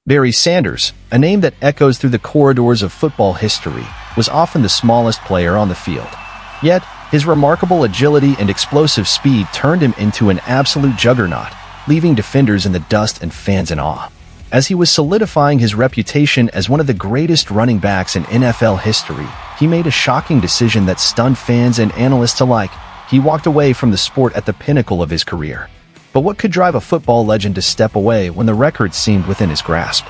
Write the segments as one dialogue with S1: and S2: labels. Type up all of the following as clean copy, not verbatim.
S1: Barry Sanders, a name that echoes through the corridors of football history, was often the smallest player on the field. Yet, his remarkable agility and explosive speed turned him into an absolute juggernaut, leaving defenders in the dust and fans in awe. As he was solidifying his reputation as one of the greatest running backs in NFL history, he made a shocking decision that stunned fans and analysts alike. He walked away from the sport at the pinnacle of his career. But what could drive a football legend to step away when the record seemed within his grasp?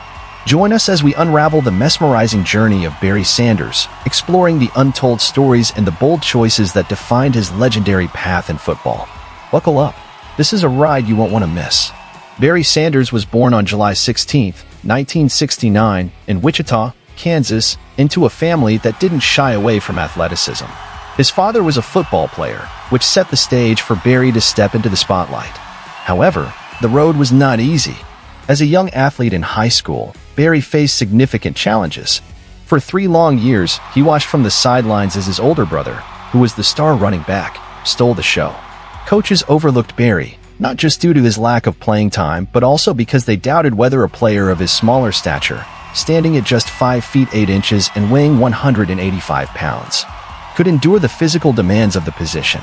S1: Join us as we unravel the mesmerizing journey of Barry Sanders, exploring the untold stories and the bold choices that defined his legendary path in football. Buckle up. This is a ride you won't want to miss. Barry Sanders was born on July 16, 1969, in Wichita, Kansas, into a family that didn't shy away from athleticism. His father was a football player, which set the stage for Barry to step into the spotlight. However, the road was not easy. As a young athlete in high school, Barry faced significant challenges. For 3 long years, he watched from the sidelines as his older brother, who was the star running back, stole the show. Coaches overlooked Barry, not just due to his lack of playing time, but also because they doubted whether a player of his smaller stature, standing at just 5 feet 8 inches and weighing 185 pounds, could endure the physical demands of the position.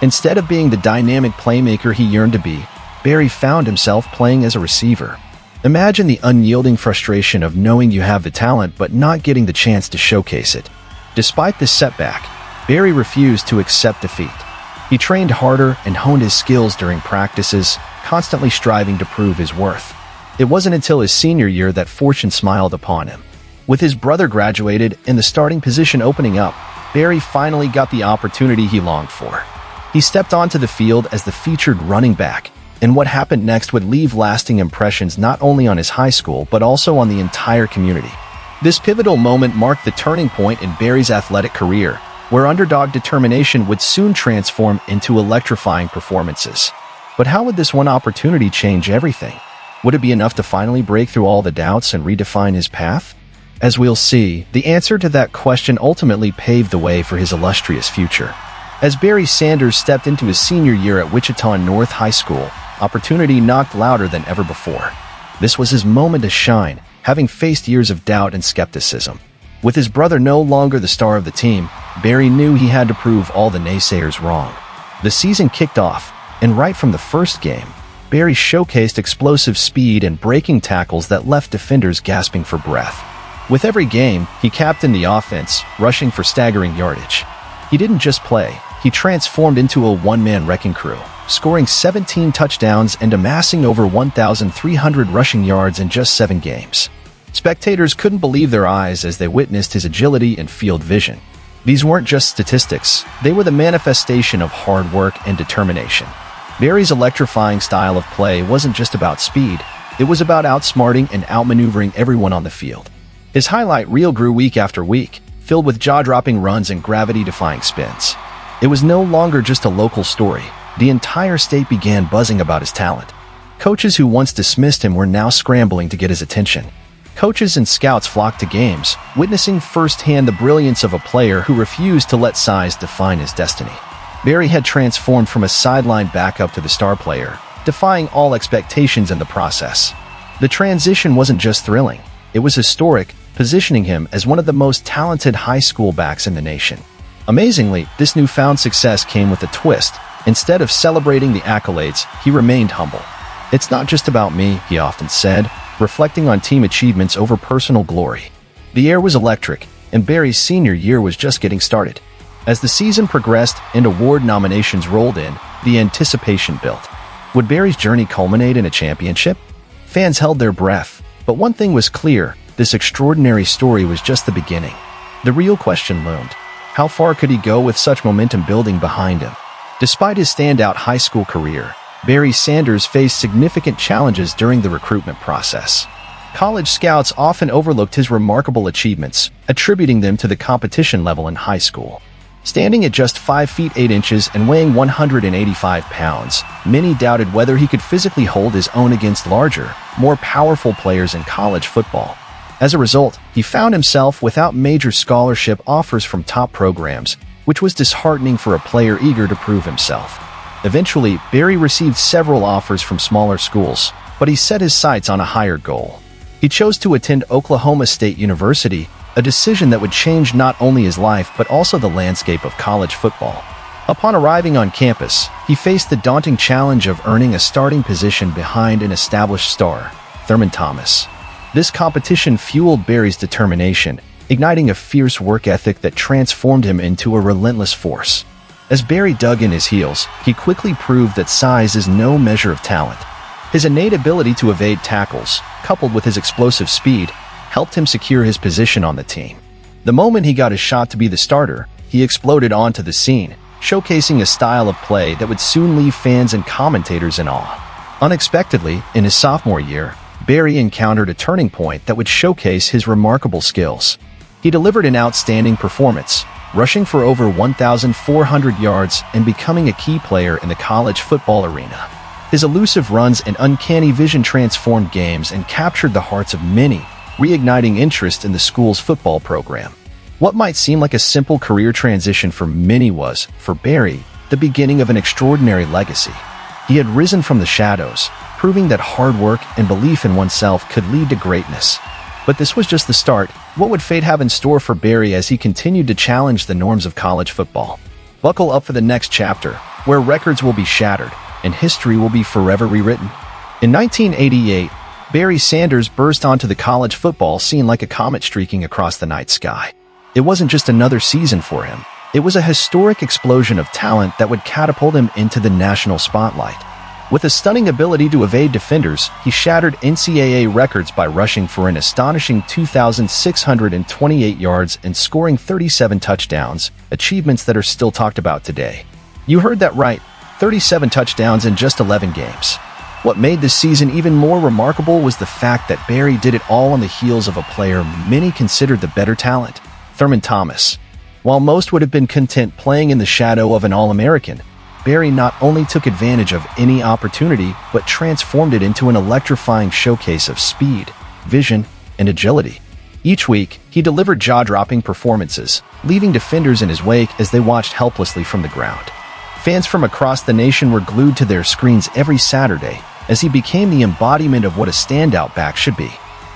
S1: Instead of being the dynamic playmaker he yearned to be, Barry found himself playing as a receiver. Imagine the unyielding frustration of knowing you have the talent but not getting the chance to showcase it. Despite this setback, Barry refused to accept defeat. He trained harder and honed his skills during practices, constantly striving to prove his worth. It wasn't until his senior year that fortune smiled upon him. With his brother graduated and the starting position opening up, Barry finally got the opportunity he longed for. He stepped onto the field as the featured running back, and what happened next would leave lasting impressions not only on his high school but also on the entire community. This pivotal moment marked the turning point in Barry's athletic career, where underdog determination would soon transform into electrifying performances. But how would this one opportunity change everything? Would it be enough to finally break through all the doubts and redefine his path? As we'll see, the answer to that question ultimately paved the way for his illustrious future. As Barry Sanders stepped into his senior year at Wichita North High School, opportunity knocked louder than ever before. This was his moment to shine, having faced years of doubt and skepticism. With his brother no longer the star of the team, Barry knew he had to prove all the naysayers wrong. The season kicked off, and right from the first game, Barry showcased explosive speed and breaking tackles that left defenders gasping for breath. With every game, he captained the offense, rushing for staggering yardage. He didn't just play, he transformed into a one-man wrecking crew, scoring 17 touchdowns and amassing over 1,300 rushing yards in just 7 games. Spectators couldn't believe their eyes as they witnessed his agility and field vision. These weren't just statistics, they were the manifestation of hard work and determination. Barry's electrifying style of play wasn't just about speed, it was about outsmarting and outmaneuvering everyone on the field. His highlight reel grew week after week, filled with jaw-dropping runs and gravity-defying spins. It was no longer just a local story. The entire state began buzzing about his talent. Coaches who once dismissed him were now scrambling to get his attention. Coaches and scouts flocked to games, witnessing firsthand the brilliance of a player who refused to let size define his destiny. Barry had transformed from a sideline backup to the star player, defying all expectations in the process. The transition wasn't just thrilling, it was historic, positioning him as one of the most talented high school backs in the nation. Amazingly, this newfound success came with a twist. Instead of celebrating the accolades, he remained humble. "It's not just about me," he often said, reflecting on team achievements over personal glory. The air was electric, and Barry's senior year was just getting started. As the season progressed and award nominations rolled in, the anticipation built. Would Barry's journey culminate in a championship? Fans held their breath, but one thing was clear: this extraordinary story was just the beginning. The real question loomed: how far could he go with such momentum building behind him? Despite his standout high school career, Barry Sanders faced significant challenges during the recruitment process. College scouts often overlooked his remarkable achievements, attributing them to the competition level in high school. Standing at just 5 feet 8 inches and weighing 185 pounds, many doubted whether he could physically hold his own against larger, more powerful players in college football. As a result, he found himself without major scholarship offers from top programs, which was disheartening for a player eager to prove himself. Eventually, Barry received several offers from smaller schools, but he set his sights on a higher goal. He chose to attend Oklahoma State University, a decision that would change not only his life but also the landscape of college football. Upon arriving on campus, he faced the daunting challenge of earning a starting position behind an established star, Thurman Thomas. This competition fueled Barry's determination, igniting a fierce work ethic that transformed him into a relentless force. As Barry dug in his heels, he quickly proved that size is no measure of talent. His innate ability to evade tackles, coupled with his explosive speed, helped him secure his position on the team. The moment he got his shot to be the starter, he exploded onto the scene, showcasing a style of play that would soon leave fans and commentators in awe. Unexpectedly, in his sophomore year, Barry encountered a turning point that would showcase his remarkable skills. He delivered an outstanding performance, rushing for over 1,400 yards and becoming a key player in the college football arena. His elusive runs and uncanny vision transformed games and captured the hearts of many, reigniting interest in the school's football program. What might seem like a simple career transition for many was, for Barry, the beginning of an extraordinary legacy. He had risen from the shadows, proving that hard work and belief in oneself could lead to greatness. But this was just the start. What would fate have in store for Barry as he continued to challenge the norms of college football? Buckle up for the next chapter, where records will be shattered and history will be forever rewritten. In 1988, Barry Sanders burst onto the college football scene like a comet streaking across the night sky. It wasn't just another season for him. It was a historic explosion of talent that would catapult him into the national spotlight. With a stunning ability to evade defenders, he shattered NCAA records by rushing for an astonishing 2,628 yards and scoring 37 touchdowns, achievements that are still talked about today. You heard that right, 37 touchdowns in just 11 games. What made this season even more remarkable was the fact that Barry did it all on the heels of a player many considered the better talent, Thurman Thomas. While most would have been content playing in the shadow of an All-American, Barry not only took advantage of any opportunity, but transformed it into an electrifying showcase of speed, vision, and agility. Each week, he delivered jaw-dropping performances, leaving defenders in his wake as they watched helplessly from the ground. Fans from across the nation were glued to their screens every Saturday as he became the embodiment of what a standout back should be.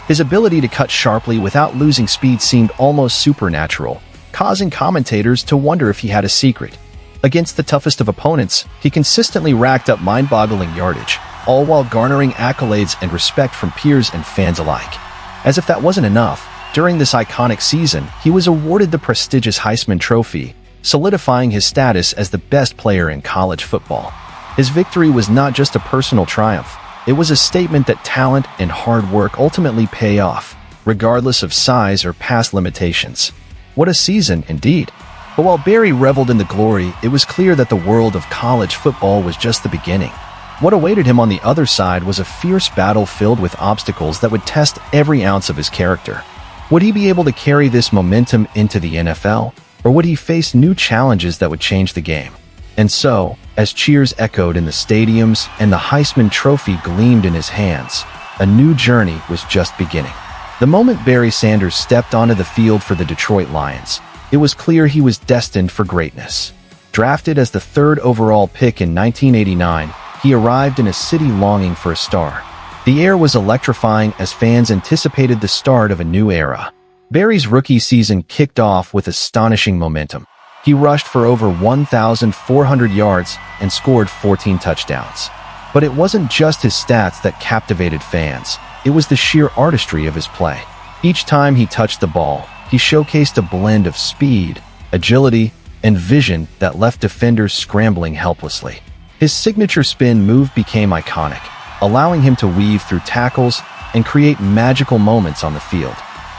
S1: His ability to cut sharply without losing speed seemed almost supernatural, causing commentators to wonder if he had a secret. Against the toughest of opponents, he consistently racked up mind-boggling yardage, all while garnering accolades and respect from peers and fans alike. As if that wasn't enough, during this iconic season, he was awarded the prestigious Heisman Trophy, solidifying his status as the best player in college football. His victory was not just a personal triumph, it was a statement that talent and hard work ultimately pay off, regardless of size or past limitations. What a season, indeed. But while Barry reveled in the glory, it was clear that the world of college football was just the beginning. What awaited him on the other side was a fierce battle filled with obstacles that would test every ounce of his character. Would he be able to carry this momentum into the NFL? Or would he face new challenges that would change the game? And so, as cheers echoed in the stadiums and the Heisman Trophy gleamed in his hands, a new journey was just beginning. The moment Barry Sanders stepped onto the field for the Detroit Lions, it was clear he was destined for greatness. Drafted as the third overall pick in 1989, he arrived in a city longing for a star. The air was electrifying as fans anticipated the start of a new era. Barry's rookie season kicked off with astonishing momentum. He rushed for over 1,400 yards and scored 14 touchdowns. But it wasn't just his stats that captivated fans. It was the sheer artistry of his play. Each time he touched the ball, he showcased a blend of speed, agility, and vision that left defenders scrambling helplessly. His signature spin move became iconic, allowing him to weave through tackles and create magical moments on the field.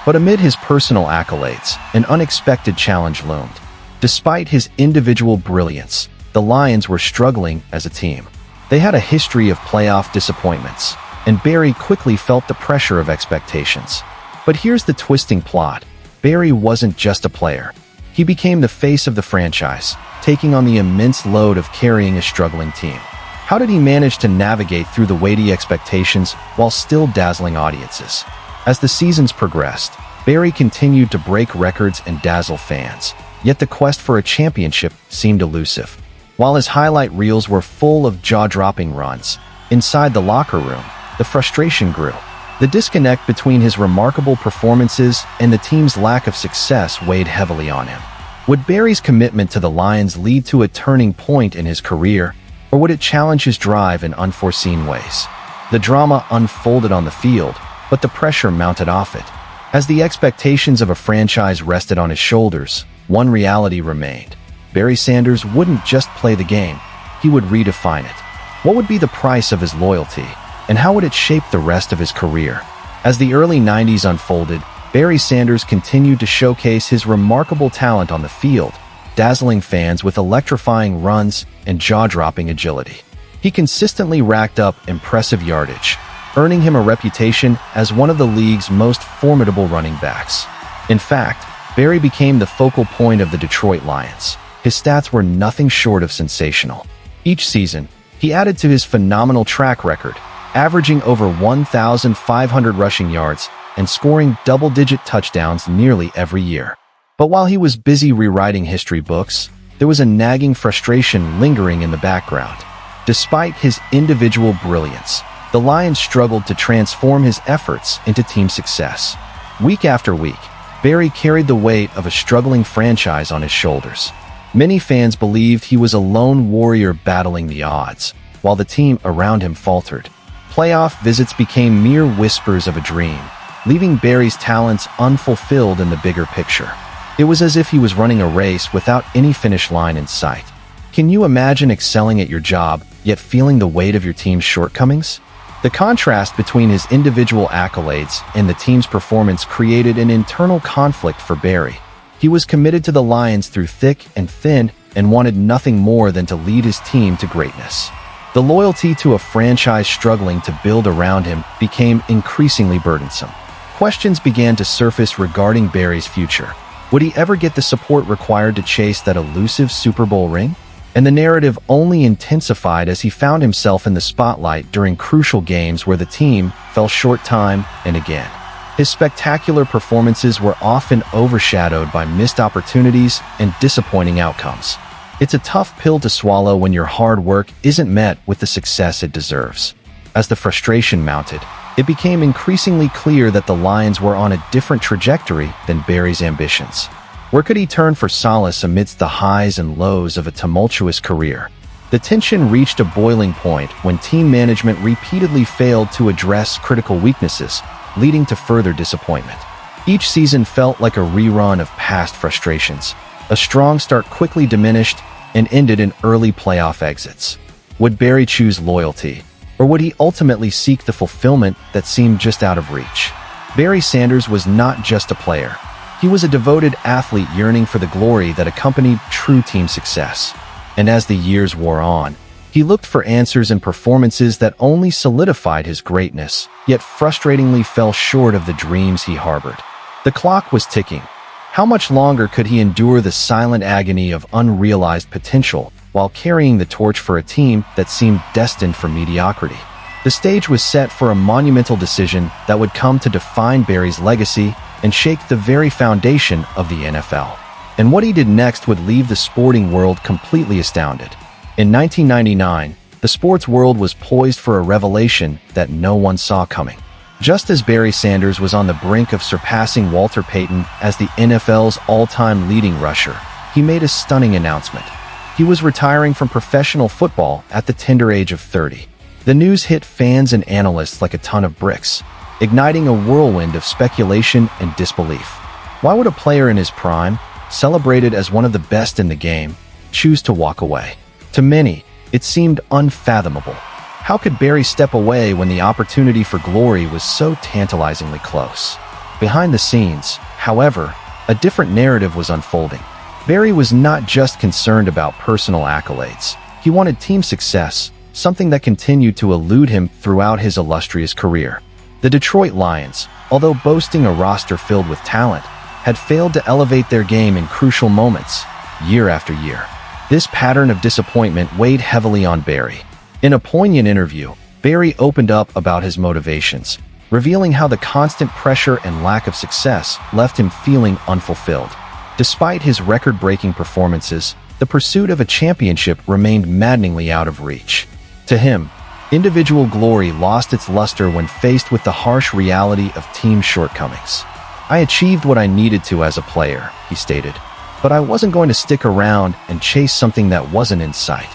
S1: But amid his personal accolades, an unexpected challenge loomed. Despite his individual brilliance, the Lions were struggling as a team. They had a history of playoff disappointments, and Barry quickly felt the pressure of expectations. But here's the twisting plot. Barry wasn't just a player. He became the face of the franchise, taking on the immense load of carrying a struggling team. How did he manage to navigate through the weighty expectations while still dazzling audiences? As the seasons progressed, Barry continued to break records and dazzle fans, yet the quest for a championship seemed elusive. While his highlight reels were full of jaw-dropping runs, inside the locker room, the frustration grew. The disconnect between his remarkable performances and the team's lack of success weighed heavily on him. Would Barry's commitment to the Lions lead to a turning point in his career, or would it challenge his drive in unforeseen ways? The drama unfolded on the field, but the pressure mounted off it. As the expectations of a franchise rested on his shoulders, one reality remained. Barry Sanders wouldn't just play the game, he would redefine it. What would be the price of his loyalty, and how would it shape the rest of his career? As the early 90s unfolded, Barry Sanders continued to showcase his remarkable talent on the field, dazzling fans with electrifying runs and jaw-dropping agility. He consistently racked up impressive yardage, earning him a reputation as one of the league's most formidable running backs. In fact, Barry became the focal point of the Detroit Lions. His stats were nothing short of sensational. Each season, he added to his phenomenal track record, averaging over 1,500 rushing yards and scoring double-digit touchdowns nearly every year. But while he was busy rewriting history books, there was a nagging frustration lingering in the background. Despite his individual brilliance, the Lions struggled to transform his efforts into team success. Week after week, Barry carried the weight of a struggling franchise on his shoulders. Many fans believed he was a lone warrior battling the odds, while the team around him faltered. Playoff visits became mere whispers of a dream, leaving Barry's talents unfulfilled in the bigger picture. It was as if he was running a race without any finish line in sight. Can you imagine excelling at your job, yet feeling the weight of your team's shortcomings? The contrast between his individual accolades and the team's performance created an internal conflict for Barry. He was committed to the Lions through thick and thin and wanted nothing more than to lead his team to greatness. The loyalty to a franchise struggling to build around him became increasingly burdensome. Questions began to surface regarding Barry's future. Would he ever get the support required to chase that elusive Super Bowl ring? And the narrative only intensified as he found himself in the spotlight during crucial games where the team fell short time and again. His spectacular performances were often overshadowed by missed opportunities and disappointing outcomes. It's a tough pill to swallow when your hard work isn't met with the success it deserves. As the frustration mounted, it became increasingly clear that the Lions were on a different trajectory than Barry's ambitions. Where could he turn for solace amidst the highs and lows of a tumultuous career? The tension reached a boiling point when team management repeatedly failed to address critical weaknesses, leading to further disappointment. Each season felt like a rerun of past frustrations. A strong start quickly diminished and ended in early playoff exits. Would Barry choose loyalty, or would he ultimately seek the fulfillment that seemed just out of reach? Barry Sanders was not just a player. He was a devoted athlete yearning for the glory that accompanied true team success. And as the years wore on, he looked for answers in performances that only solidified his greatness, yet frustratingly fell short of the dreams he harbored. The clock was ticking. How much longer could he endure the silent agony of unrealized potential while carrying the torch for a team that seemed destined for mediocrity? The stage was set for a monumental decision that would come to define Barry's legacy and shake the very foundation of the NFL. And what he did next would leave the sporting world completely astounded. In 1999, the sports world was poised for a revelation that no one saw coming. Just as Barry Sanders was on the brink of surpassing Walter Payton as the NFL's all-time leading rusher, he made a stunning announcement. He was retiring from professional football at the tender age of 30. The news hit fans and analysts like a ton of bricks, igniting a whirlwind of speculation and disbelief. Why would a player in his prime, celebrated as one of the best in the game, choose to walk away? To many, it seemed unfathomable. How could Barry step away when the opportunity for glory was so tantalizingly close? Behind the scenes, however, a different narrative was unfolding. Barry was not just concerned about personal accolades. He wanted team success, something that continued to elude him throughout his illustrious career. The Detroit Lions, although boasting a roster filled with talent, had failed to elevate their game in crucial moments, year after year. This pattern of disappointment weighed heavily on Barry. In a poignant interview, Barry opened up about his motivations, revealing how the constant pressure and lack of success left him feeling unfulfilled. Despite his record-breaking performances, the pursuit of a championship remained maddeningly out of reach. To him, Individual glory lost its luster when faced with the harsh reality of team shortcomings. "I achieved what I needed to as a player," he stated, "but I wasn't going to stick around and chase something that wasn't in sight."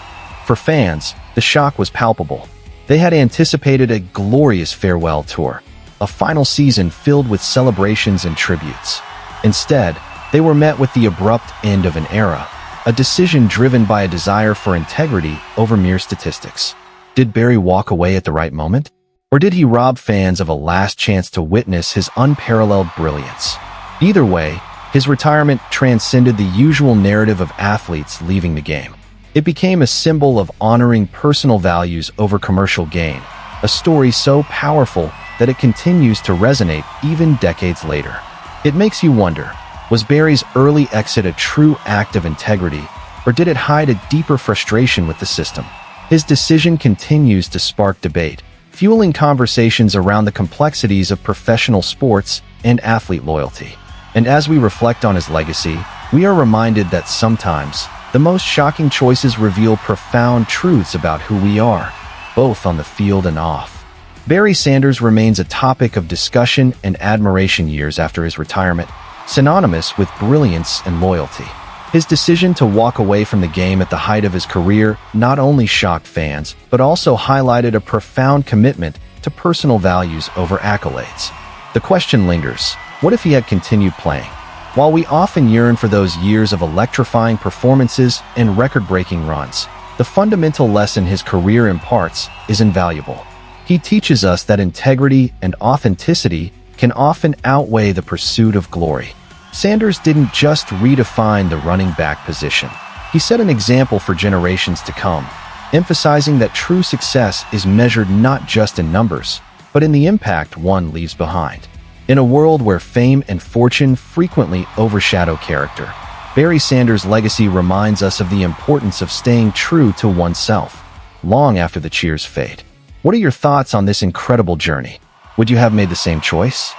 S1: For fans, the shock was palpable. They had anticipated a glorious farewell tour, a final season filled with celebrations and tributes. Instead, they were met with the abrupt end of an era, a decision driven by a desire for integrity over mere statistics. Did Barry walk away at the right moment? Or did he rob fans of a last chance to witness his unparalleled brilliance? Either way, his retirement transcended the usual narrative of athletes leaving the game. It became a symbol of honoring personal values over commercial gain, a story so powerful that it continues to resonate even decades later. It makes you wonder, was Barry's early exit a true act of integrity, or did it hide a deeper frustration with the system? His decision continues to spark debate, fueling conversations around the complexities of professional sports and athlete loyalty. And as we reflect on his legacy, we are reminded that sometimes the most shocking choices reveal profound truths about who we are, both on the field and off. Barry Sanders remains a topic of discussion and admiration years after his retirement, synonymous with brilliance and loyalty. His decision to walk away from the game at the height of his career not only shocked fans, but also highlighted a profound commitment to personal values over accolades. The question lingers, what if he had continued playing? While we often yearn for those years of electrifying performances and record-breaking runs, the fundamental lesson his career imparts is invaluable. He teaches us that integrity and authenticity can often outweigh the pursuit of glory. Sanders didn't just redefine the running back position. He set an example for generations to come, emphasizing that true success is measured not just in numbers, but in the impact one leaves behind. In a world where fame and fortune frequently overshadow character, Barry Sanders' legacy reminds us of the importance of staying true to oneself, long after the cheers fade. What are your thoughts on this incredible journey? Would you have made the same choice?